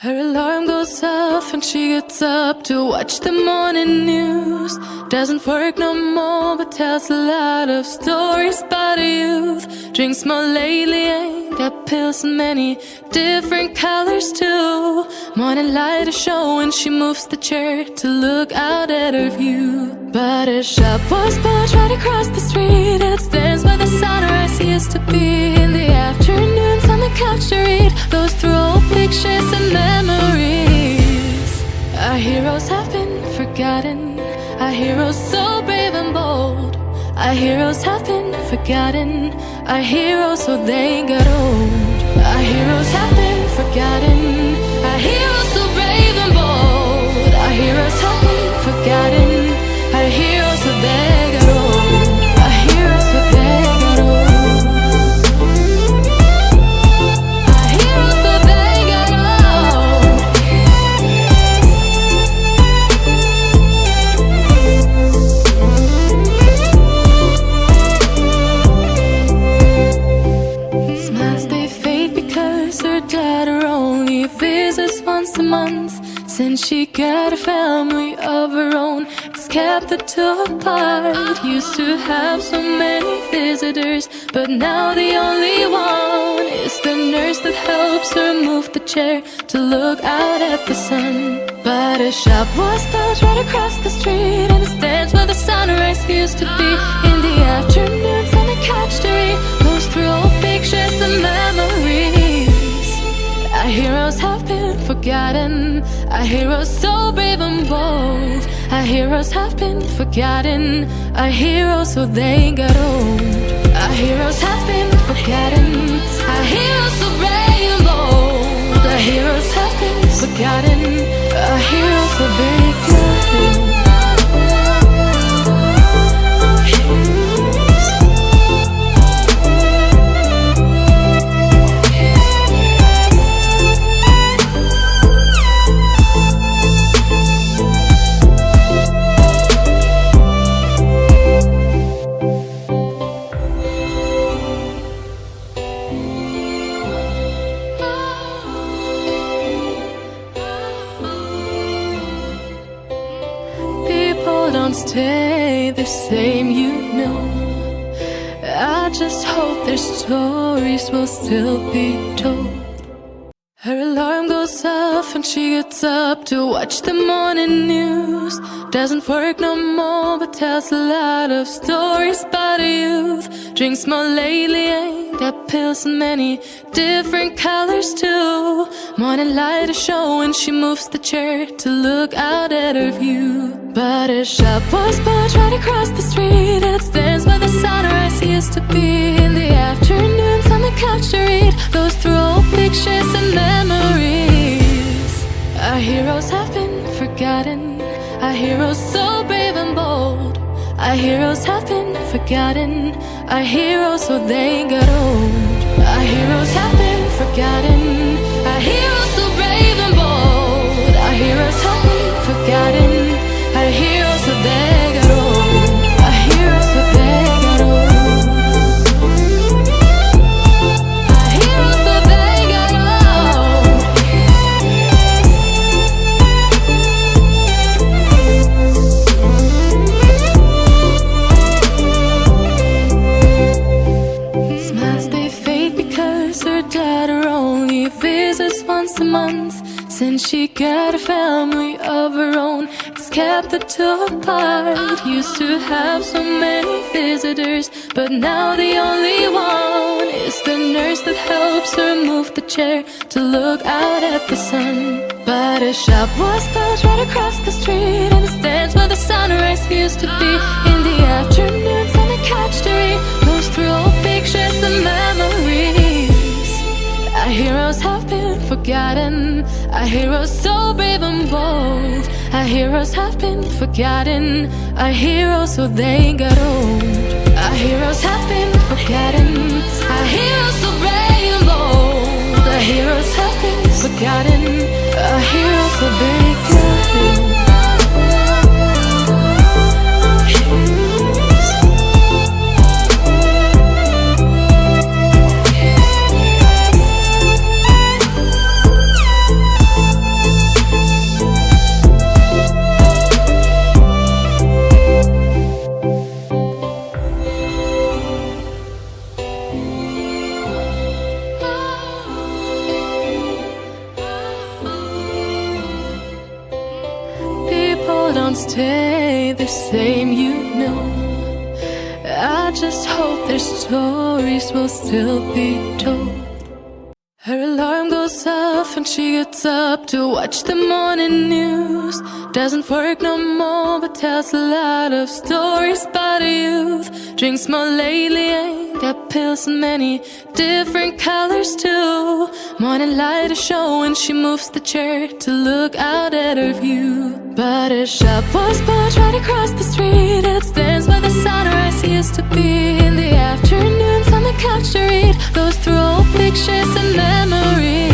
Her alarm goes off and she gets up to watch the morning news. Doesn't work no more but tells a lot of stories about her youth. Drinks more lately, ain't got pills in many different colors too. Morning light is showing, she moves the chair to look out at her view. But her shop was built right across the street, and it stands by the sunrise. Used to be in the afternoons on the couch to read, goes through old pictures and memories. Our heroes have been forgotten, our heroes so brave and bold. Our heroes have been forgotten, our heroes so they got old. Our heroes have been forgotten, our heroes so brave and bold. Our heroes have been forgotten, our heroes so they got old. Our heroes so they got old. Our heroes so they got old. Smiles they fade because her daughter only visits once a month. Since she got a family of her own, it's kept the two apart. Used to have so many visitors, but now the only one is the nurse that helps her move the chair to look out at the sun. But her shop was built right across the street, and it stands where the sunrise used to be. In the afternoons on the couch to read, goes through old pictures and memories. Our heroes have been forgotten, our heroes so brave and bold. Our heroes have been forgotten, our heroes so they got old. Our heroes have been forgotten, our heroes so brave and bold. Our heroes have been forgotten, our heroes so they got old. Don't stay the same, you know. I just hope their stories will still be told. Her alarm goes off and she gets up to watch the morning news. Doesn't work no more but tells a lot of stories about her youth. Drinks more lately, ain't got pills in many different colors too. Morning light is showing, she moves the chair to look out at her view. But her shop was built right across the street, and it stands by the sunrise. Used to be in the afternoons on the couch to read, goes through old pictures and memories. Our heroes have been forgotten, our heroes so brave and bold. Our heroes have been forgotten, our heroes so they got old. Our heroes have been forgotten, our heroes so brave and bold. Our heroes have been forgotten, our heroes so they got old. Our heroes so they got old. Our heroes so they got old. Smiles they fade because her daughter only visits once a month. Since she got a family of her own, it's kept the two apart. Used to have so many visitors, but now the only one is the nurse that helps her move the chair to look out at the sun. But her shop was built right across the street, and it stands where the sunrise used to be. In the afternoons on the couch to read, goes through old pictures and memories. Our heroes have been forgotten, our heroes so brave and bold. Our heroes have been forgotten, our heroes so they got old. Our heroes have been forgotten, our heroes so brave and bold. Our heroes have been forgotten, our heroes so they got old. won't stay the same, you know. I just hope their stories will still be told. Her alarm goes off and she gets up to watch the morning news. Doesn't work no more but tells a lot of stories about her youth. Drinks more lately, ain't got pills in many different colors too. Morning light is showing, she moves the chair to look out at her view. But her shop was built right across the street, and it stands where the sunrise used to be. In the afternoons on the couch to read, goes through old pictures and memories.